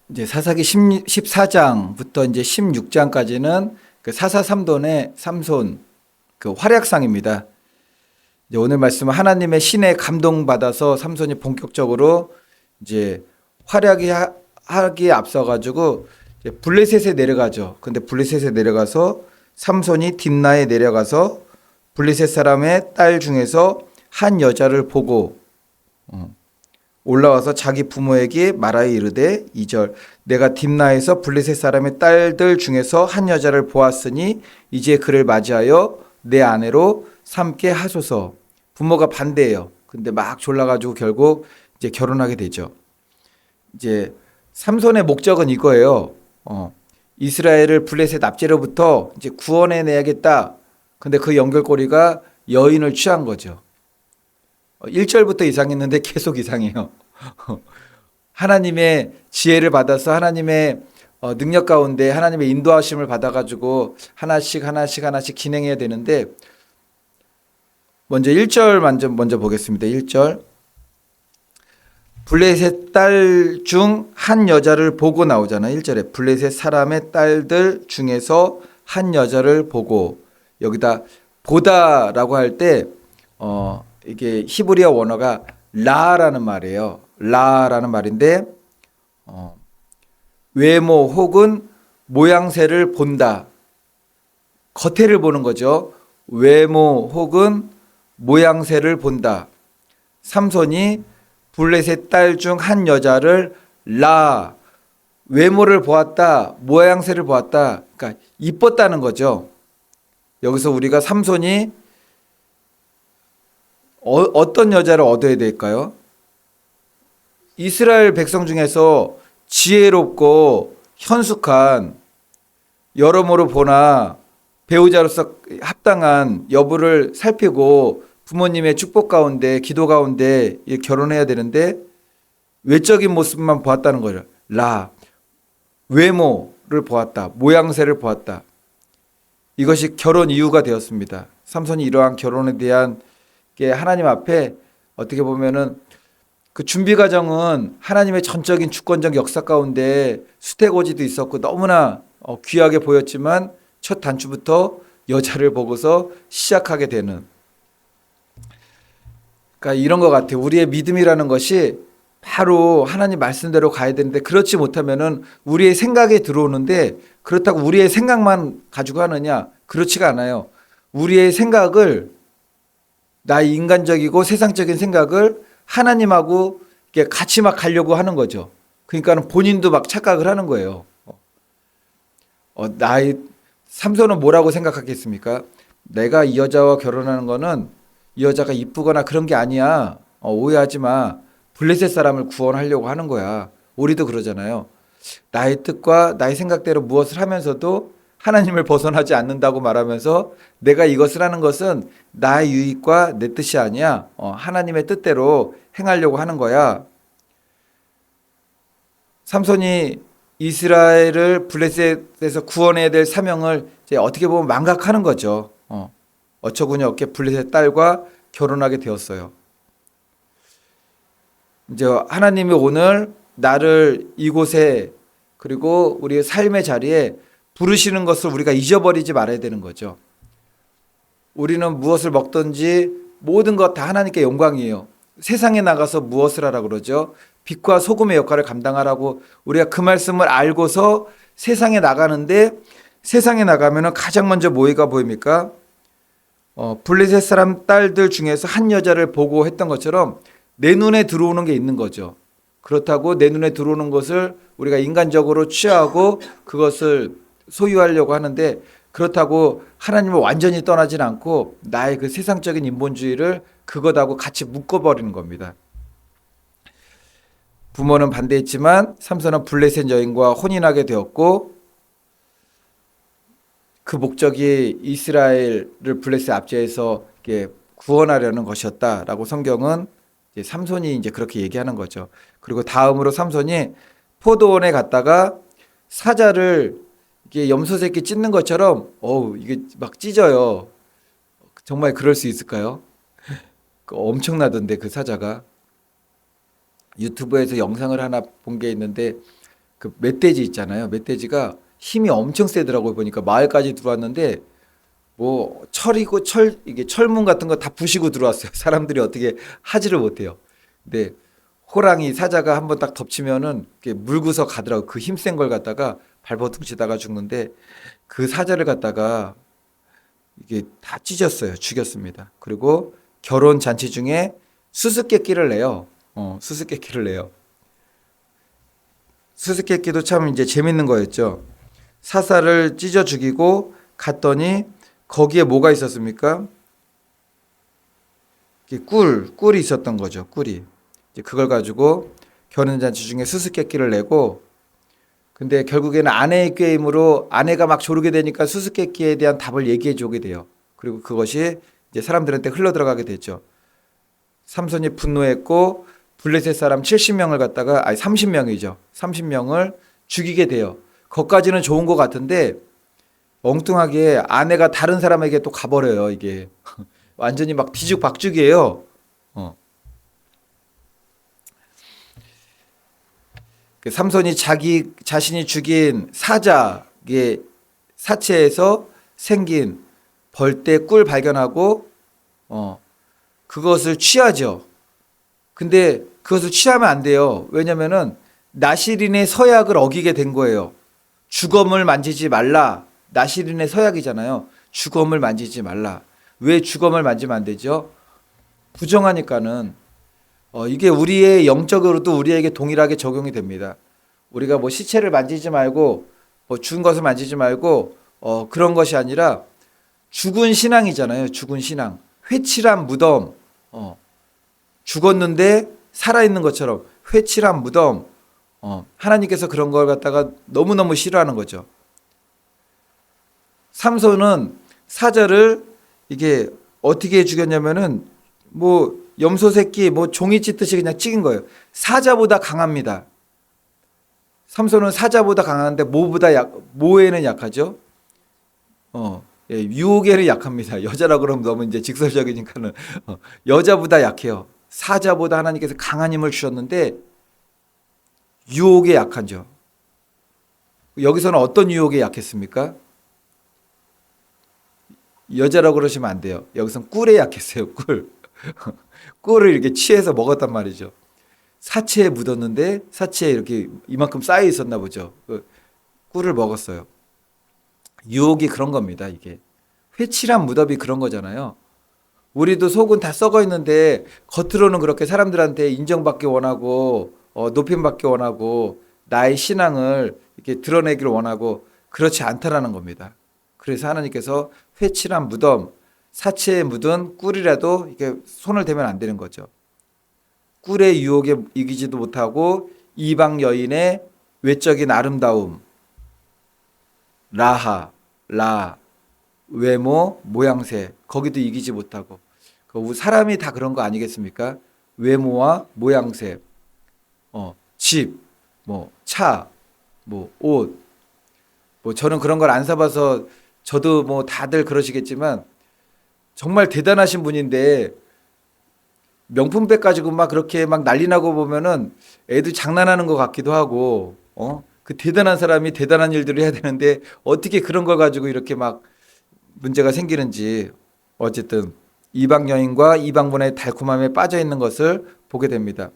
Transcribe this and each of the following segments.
이제 사사기 14장부터 이제 16장까지는 그 사사삼돈의 삼손 그 활약상입니다. 이제 오늘 말씀은 하나님의 신에 감동받아서 삼손이 본격적으로 이제 하기에 앞서 가지고 블레셋에 내려가죠. 근데 블레셋에 내려가서 삼손이 딥나에 내려가서 블레셋 사람의 딸 중에서 한 여자를 보고 올라와서 자기 부모에게 말하여 이르되 2절 내가 딥나에서 블레셋 사람의 딸들 중에서 한 여자를 보았으니 이제 그를 맞이하여 내 아내로 삼게 하소서. 부모가 반대해요. 근데 막 졸라가지고 결국 이제 결혼하게 되죠. 이제 삼손의 목적은 이거예요. 이스라엘을 블레셋 압제로부터 이제 구원해 내야겠다. 근데 그 연결고리가 여인을 취한 거죠. 1절부터 이상했는데 계속 이상해요. 하나님의 지혜를 받아서 하나님의 능력 가운데 하나님의 인도하심을 받아가지고 하나씩 진행해야 되는데 먼저 1절 먼저 보겠습니다. 1절 블레셋 딸 중 한 여자를 보고 나오잖아요. 1절에 블레셋 사람의 딸들 중에서 한 여자를 보고 여기다 보다라고 할 때 이게 히브리어 원어가 라라는 말이에요. 라라는 말인데 외모 혹은 모양새를 본다. 겉에를 보는 거죠. 외모 혹은 모양새를 본다. 삼손이 블레셋 딸 중 한 여자를 외모를 보았다. 모양새를 보았다. 그러니까 이뻤다는 거죠. 여기서 우리가 삼손이 어떤 여자를 얻어야 될까요? 이스라엘 백성 중에서 지혜롭고 현숙한 여러모로 보나 배우자로서 합당한 여부를 살피고 부모님의 축복 가운데 기도 가운데 결혼해야 되는데 외적인 모습만 보았다는 거죠. 외모를 보았다. 모양새를 보았다. 이것이 결혼 이유가 되었습니다. 삼손이 이러한 결혼에 대한 게 하나님 앞에 어떻게 보면은 그 준비 과정은 하나님의 전적인 주권적 역사 가운데 수태고지도 있었고 너무나 귀하게 보였지만 첫 단추부터 여자를 보고서 시작하게 되는 그러니까 이런 것 같아요. 우리의 믿음이라는 것이 바로 하나님 말씀대로 가야 되는데 그렇지 못하면은 우리의 생각에 들어오는데 그렇다고 우리의 생각만 가지고 하느냐? 그렇지가 않아요. 우리의 생각을 나의 인간적이고 세상적인 생각을 하나님하고 같이 막 가려고 하는 거죠. 그러니까는 본인도 막 착각을 하는 거예요. 나의 삼손은 뭐라고 생각하겠습니까? 내가 이 여자와 결혼하는 거는 이 여자가 이쁘거나 그런 게 아니야. 오해하지 마. 블레셋 사람을 구원하려고 하는 거야. 우리도 그러잖아요. 나의 뜻과 나의 생각대로 무엇을 하면서도 하나님을 벗어나지 않는다고 말하면서 내가 이것을 하는 것은 나의 유익과 내 뜻이 아니야. 하나님의 뜻대로 행하려고 하는 거야. 삼손이 이스라엘을 블레셋에서 구원해야 될 사명을 이제 어떻게 보면 망각하는 거죠. 어처구니 없게 블레셋 딸과 결혼하게 되었어요. 이제 하나님이 오늘 나를 이곳에 그리고 우리의 삶의 자리에 부르시는 것을 우리가 잊어버리지 말아야 되는 거죠. 우리는 무엇을 먹든지 모든 것 다 하나님께 영광이에요. 세상에 나가서 무엇을 하라고 그러죠? 빛과 소금의 역할을 감당하라고 우리가 그 말씀을 알고서 세상에 나가는데 세상에 나가면 가장 먼저 뭐가 보입니까? 블레셋 사람 딸들 중에서 한 여자를 보고 했던 것처럼 내 눈에 들어오는 게 있는 거죠. 그렇다고 내 눈에 들어오는 것을 우리가 인간적으로 취하고 그것을 소유하려고 하는데 그렇다고 하나님을 완전히 떠나진 않고 나의 그 세상적인 인본주의를 그것하고 같이 묶어버리는 겁니다. 부모는 반대했지만 삼손은 블레셋 여인과 혼인하게 되었고 그 목적이 이스라엘을 블레셋 압제에서 구원하려는 것이었다라고 성경은 삼손이 이제 그렇게 얘기하는 거죠. 그리고 다음으로 삼손이 포도원에 갔다가 사자를 이게 염소 새끼 찢는 것처럼 이게 막 찢어요. 정말 그럴 수 있을까요? 엄청나던데 그 사자가 유튜브에서 영상을 하나 본 게 있는데 그 멧돼지 있잖아요. 멧돼지가 힘이 엄청 세더라고요. 보니까 마을까지 들어왔는데 뭐 철이고 이게 철문 같은 거 다 부시고 들어왔어요. 사람들이 어떻게 하지를 못해요. 근데 호랑이 사자가 한번 딱 덮치면은 이렇게 물고서 가더라고. 그 힘센 걸 갖다가 발버둥 치다가 죽는데 그 사자를 갖다가 이게 다 찢었어요. 죽였습니다. 그리고 결혼 잔치 중에 수수께끼를 내요. 수수께끼를 내요. 수수께끼도 참 이제 재밌는 거였죠. 사사를 찢어 죽이고 갔더니 거기에 뭐가 있었습니까? 이게 꿀이 있었던 거죠. 꿀이. 이제 그걸 가지고 결혼잔치 중에 수수께끼를 내고 근데 결국에는 아내의 게임으로 아내가 막 조르게 되니까 수수께끼에 대한 답을 얘기해 주게 돼요. 그리고 그것이 이제 사람들한테 흘러 들어가게 되죠. 삼손이 분노했고 블레셋 사람 70명을 갖다가 30명이죠. 30명을 죽이게 돼요. 거기까지는 좋은 것 같은데 엉뚱하게 아내가 다른 사람에게 또 가버려요. 이게 완전히 막 뒤죽박죽이에요. 삼손이 자기 자신이 죽인 사자의 사체에서 생긴 벌떼 꿀 발견하고 그것을 취하죠. 근데 그것을 취하면 안 돼요. 왜냐면은 나시린의 서약을 어기게 된 거예요. 주검을 만지지 말라. 나시린의 서약이잖아요. 주검을 만지지 말라. 왜 주검을 만지면 안 되죠? 부정하니까는 이게 우리의 영적으로도 우리에게 동일하게 적용이 됩니다. 우리가 뭐 시체를 만지지 말고 뭐 죽은 것을 만지지 말고 그런 것이 아니라 죽은 신앙이잖아요. 죽은 신앙. 회칠한 무덤. 죽었는데 살아있는 것처럼 회칠한 무덤. 하나님께서 그런 걸 갖다가 너무너무 싫어하는 거죠. 삼손은 사자를 이게 어떻게 죽였냐면은 뭐 염소 새끼 뭐 종이 찢듯이 그냥 찍은 거예요. 사자보다 강합니다. 삼손은 사자보다 강한데 뭐에는 약하죠? 예, 유혹에는 약합니다. 여자라 그러면 너무 이제 직설적이니까는 여자보다 약해요. 사자보다 하나님께서 강한 힘을 주셨는데 유혹에 약하죠. 여기서는 어떤 유혹에 약했습니까? 여자라고 그러시면 안 돼요. 여기서는 꿀에 약했어요. 꿀. 꿀을 이렇게 취해서 먹었단 말이죠. 사체에 묻었는데 사체에 이렇게 이만큼 쌓여 있었나 보죠. 꿀을 먹었어요. 유혹이 그런 겁니다. 이게 회칠한 무덤이 그런 거잖아요. 우리도 속은 다 썩어 있는데 겉으로는 그렇게 사람들한테 인정받기 원하고 높임받기 원하고 나의 신앙을 이렇게 드러내기를 원하고 그렇지 않다라는 겁니다. 그래서 하나님께서 회칠한 무덤, 사체에 묻은 꿀이라도 이게 손을 대면 안 되는 거죠. 꿀의 유혹에 이기지도 못하고 이방 여인의 외적인 아름다움, 외모, 모양새 거기도 이기지 못하고 사람이 다 그런 거 아니겠습니까? 외모와 모양새, 집, 뭐 차, 뭐 옷, 뭐 저는 그런 걸 안 사봐서 저도 뭐 다들 그러시겠지만 정말 대단하신 분인데 명품백 가지고 막 그렇게 막 난리 나고 보면은 애들 장난하는 것 같기도 하고, 그 대단한 사람이 대단한 일들을 해야 되는데 어떻게 그런 걸 가지고 이렇게 막 문제가 생기는지 어쨌든 이방 여인과 이방분의 달콤함에 빠져 있는 것을 보게 됩니다.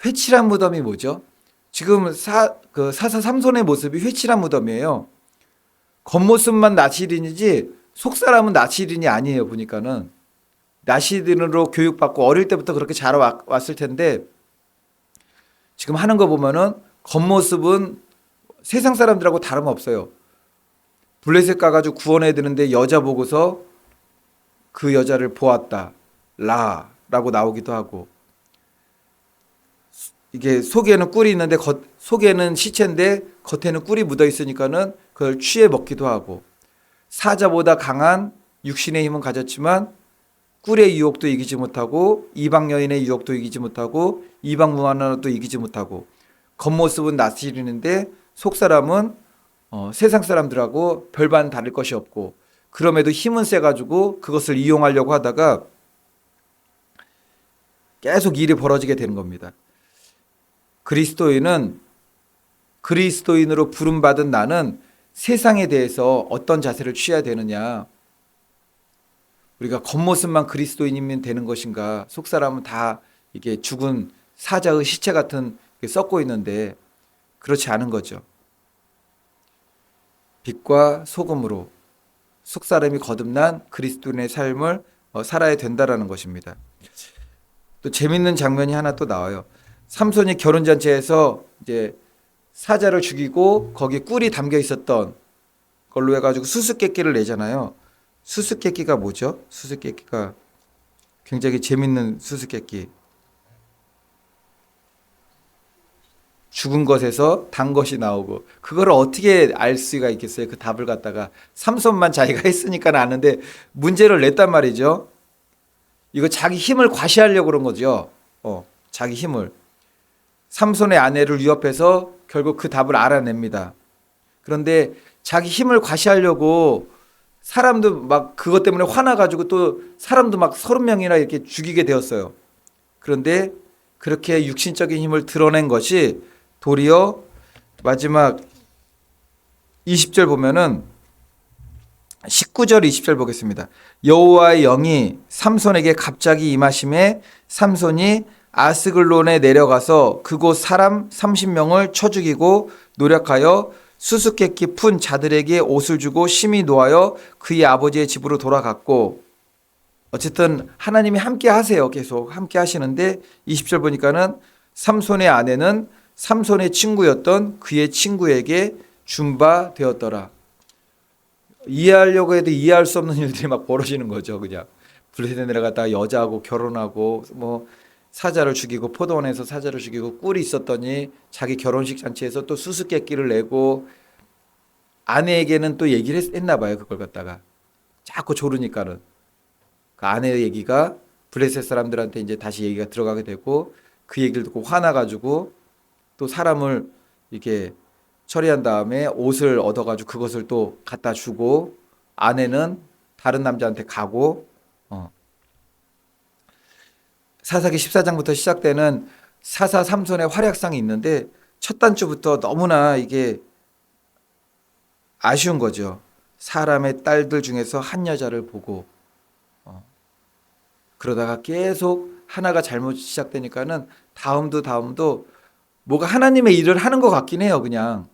회칠한 무덤이 뭐죠? 지금 사사 삼손의 모습이 회칠한 무덤이에요. 겉모습만 나시린이지 속 사람은 나시린이 아니에요. 보니까는 나시린으로 교육받고 어릴 때부터 그렇게 자라왔을 텐데 지금 하는 거 보면은 겉모습은 세상 사람들하고 다름없어요. 블레셋 가가지고 구원해야 되는데 여자 보고서 그 여자를 보았다. 라고 나오기도 하고 이게 속에는 꿀이 있는데 속에는 시체인데 겉에는 꿀이 묻어 있으니까는 그걸 취해 먹기도 하고 사자보다 강한 육신의 힘은 가졌지만 꿀의 유혹도 이기지 못하고 이방 여인의 유혹도 이기지 못하고 이방 무화과도 이기지 못하고 겉모습은 나시리는데 속 사람은 세상 사람들하고 별반 다를 것이 없고 그럼에도 힘은 세가지고 그것을 이용하려고 하다가 계속 일이 벌어지게 되는 겁니다. 그리스도인은 그리스도인으로 부름받은 나는 세상에 대해서 어떤 자세를 취해야 되느냐. 우리가 겉모습만 그리스도인이면 되는 것인가. 속사람은 다 이게 죽은 사자의 시체 같은 게 썩고 있는데 그렇지 않은 거죠. 빛과 소금으로 속사람이 거듭난 그리스도인의 삶을 살아야 된다라는 것입니다. 또 재밌는 장면이 하나 또 나와요. 삼손이 결혼잔치에서 이제 사자를 죽이고 거기에 꿀이 담겨 있었던 걸로 해가지고 수수께끼를 내잖아요. 수수께끼가 뭐죠? 수수께끼가 굉장히 재밌는 수수께끼. 죽은 것에서 단 것이 나오고 그걸 어떻게 알 수가 있겠어요? 그 답을 갖다가 삼손만 자기가 했으니까 아는데 문제를 냈단 말이죠. 이거 자기 힘을 과시하려고 그런 거죠. 자기 힘을. 삼손의 아내를 위협해서 결국 그 답을 알아냅니다. 그런데 자기 힘을 과시하려고 사람도 막 그것 때문에 화나가지고 또 사람도 막 30명이나 이렇게 죽이게 되었어요. 그런데 그렇게 육신적인 힘을 드러낸 것이 도리어 마지막 20절 보면은 19절 20절 보겠습니다. 여호와의 영이 삼손에게 갑자기 임하심에 삼손이 아스글론에 내려가서 그곳 사람 30명을 쳐 죽이고 노력하여 수수께끼 푼 자들에게 옷을 주고 심히 노하여 그의 아버지의 집으로 돌아갔고, 어쨌든 하나님이 함께 하세요. 계속 함께 하시는데 20절 보니까는 삼손의 아내는 삼손의 친구였던 그의 친구에게 준 바 되었더라. 이해하려고 해도 이해할 수 없는 일들이 막 벌어지는 거죠. 그냥 블레셋에 내려갔다가 여자하고 결혼하고 뭐 사자를 죽이고 포도원에서 사자를 죽이고 꿀이 있었더니 자기 결혼식 잔치에서 또 수수께끼를 내고 아내에게는 또 얘기를 했나 봐요. 그걸 갖다가 자꾸 조르니까는 그 아내의 얘기가 블레셋 사람들한테 이제 다시 얘기가 들어가게 되고 그 얘기를 듣고 화나가지고 또 사람을 이렇게 처리한 다음에 옷을 얻어가지고 그것을 또 갖다 주고 아내는 다른 남자한테 가고 사사기 14장부터 시작되는 사사 삼손의 활약상이 있는데 첫 단추부터 너무나 이게 아쉬운 거죠. 사람의 딸들 중에서 한 여자를 보고 그러다가 계속 하나가 잘못 시작되니까는 다음도 뭐가 하나님의 일을 하는 것 같긴 해요. 그냥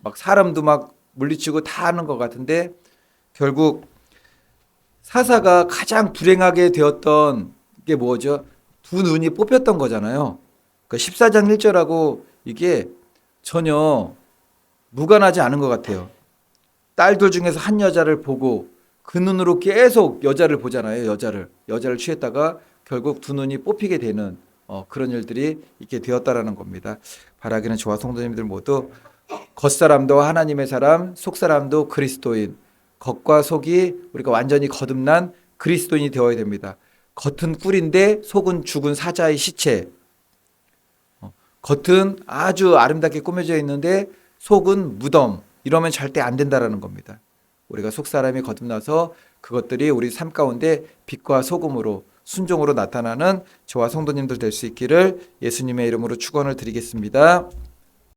막 사람도 막 물리치고 다 하는 것 같은데 결국 사사가 가장 불행하게 되었던 게 뭐죠? 두 눈이 뽑혔던 거잖아요. 그 14장 1절하고 이게 전혀 무관하지 않은 것 같아요. 딸들 중에서 한 여자를 보고 그 눈으로 계속 여자를 보잖아요. 여자를 취했다가 결국 두 눈이 뽑히게 되는 그런 일들이 있게 되었다라는 겁니다. 바라기는 저와 성도님들 모두 겉사람도 하나님의 사람, 속사람도 그리스도인, 겉과 속이 우리가 완전히 거듭난 그리스도인이 되어야 됩니다. 겉은 꿀인데 속은 죽은 사자의 시체. 겉은 아주 아름답게 꾸며져 있는데 속은 무덤. 이러면 절대 안 된다라는 겁니다. 우리가 속사람이 거듭나서 그것들이 우리 삶 가운데 빛과 소금으로 순종으로 나타나는 저와 성도님들 될 수 있기를 예수님의 이름으로 축원을 드리겠습니다.